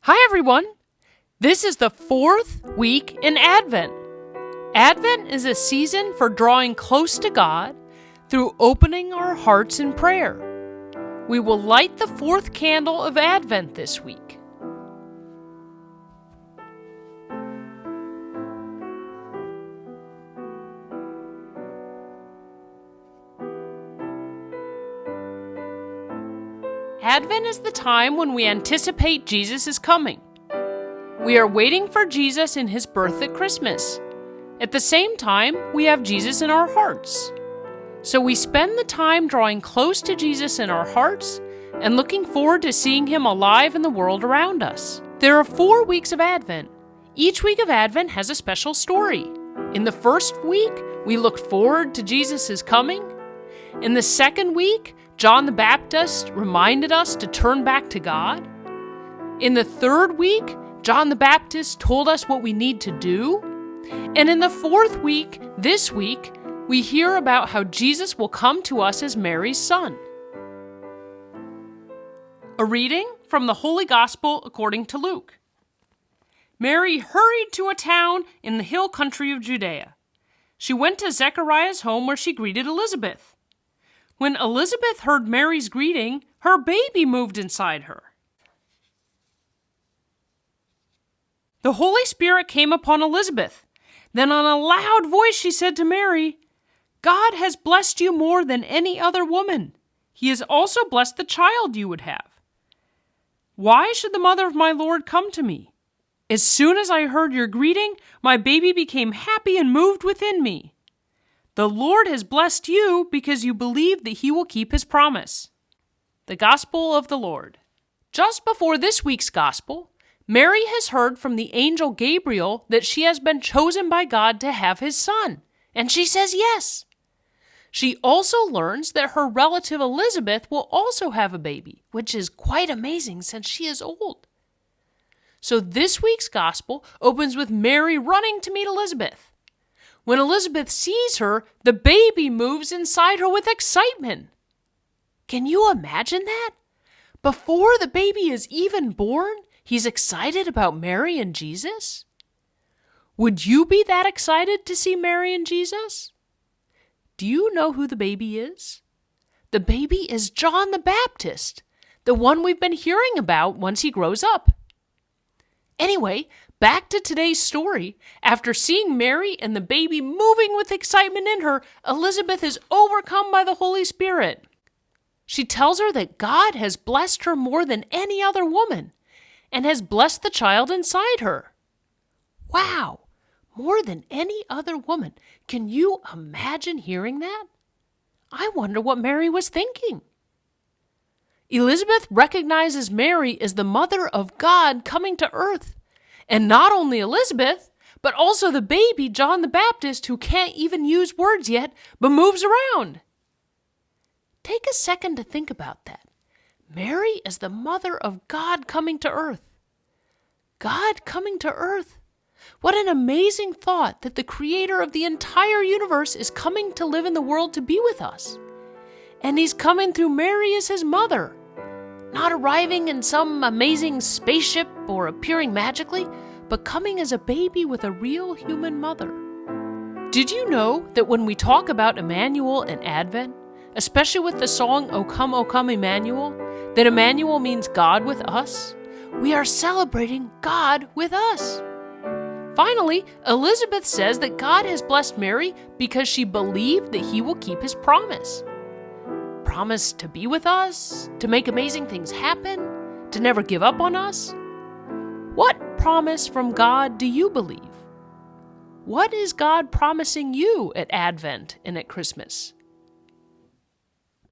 Hi, everyone. This is the 4th week in Advent. Advent is a season for drawing close to God through opening our hearts in prayer. We will light the 4th candle of Advent this week. Advent is the time when we anticipate Jesus is coming. We are waiting for Jesus in his birth at Christmas. At the same time, we have Jesus in our hearts. So we spend the time drawing close to Jesus in our hearts and looking forward to seeing him alive in the world around us. There are 4 weeks of Advent. Each week of Advent has a special story. In the first week, we looked forward to Jesus' coming. In the second week, John the Baptist reminded us to turn back to God. In the third week, John the Baptist told us what we need to do. And in the 4th week, this week, we hear about how Jesus will come to us as Mary's son. A reading from the Holy Gospel according to Luke. Mary hurried to a town in the hill country of Judea. She went to Zechariah's home where she greeted Elizabeth. When Elizabeth heard Mary's greeting, her baby moved inside her. The Holy Spirit came upon Elizabeth. Then in a loud voice she said to Mary, "God has blessed you more than any other woman. He has also blessed the child you would have. Why should the mother of my Lord come to me? As soon as I heard your greeting, my baby became happy and moved within me. The Lord has blessed you because you believe that he will keep his promise." The Gospel of the Lord. Just before this week's Gospel, Mary has heard from the angel Gabriel that she has been chosen by God to have his son, and she says yes. She also learns that her relative Elizabeth will also have a baby, which is quite amazing since she is old. So this week's Gospel opens with Mary running to meet Elizabeth. When Elizabeth sees her, the baby moves inside her with excitement. Can you imagine that? Before the baby is even born, he's excited about Mary and Jesus? Would you be that excited to see Mary and Jesus? Do you know who the baby is? The baby is John the Baptist, the one we've been hearing about once he grows up. Anyway, back to today's story. After seeing Mary and the baby moving with excitement in her, Elizabeth is overcome by the Holy Spirit. She tells her that God has blessed her more than any other woman and has blessed the child inside her. Wow, more than any other woman. Can you imagine hearing that? I wonder what Mary was thinking. Elizabeth recognizes Mary as the mother of God coming to earth. And not only Elizabeth, but also the baby, John the Baptist, who can't even use words yet, but moves around. Take a second to think about that. Mary is the mother of God coming to earth. God coming to earth. What an amazing thought that the creator of the entire universe is coming to live in the world to be with us. And he's coming through Mary as his mother. Not arriving in some amazing spaceship or appearing magically, but coming as a baby with a real human mother. Did you know that when we talk about Emmanuel and Advent, especially with the song O Come, Emmanuel, that Emmanuel means God with us? We are celebrating God with us. Finally, Elizabeth says that God has blessed Mary because she believed that he will keep his promise. Promise to be with us, to make amazing things happen, to never give up on us. What promise from God do you believe? What is God promising you at Advent and at Christmas?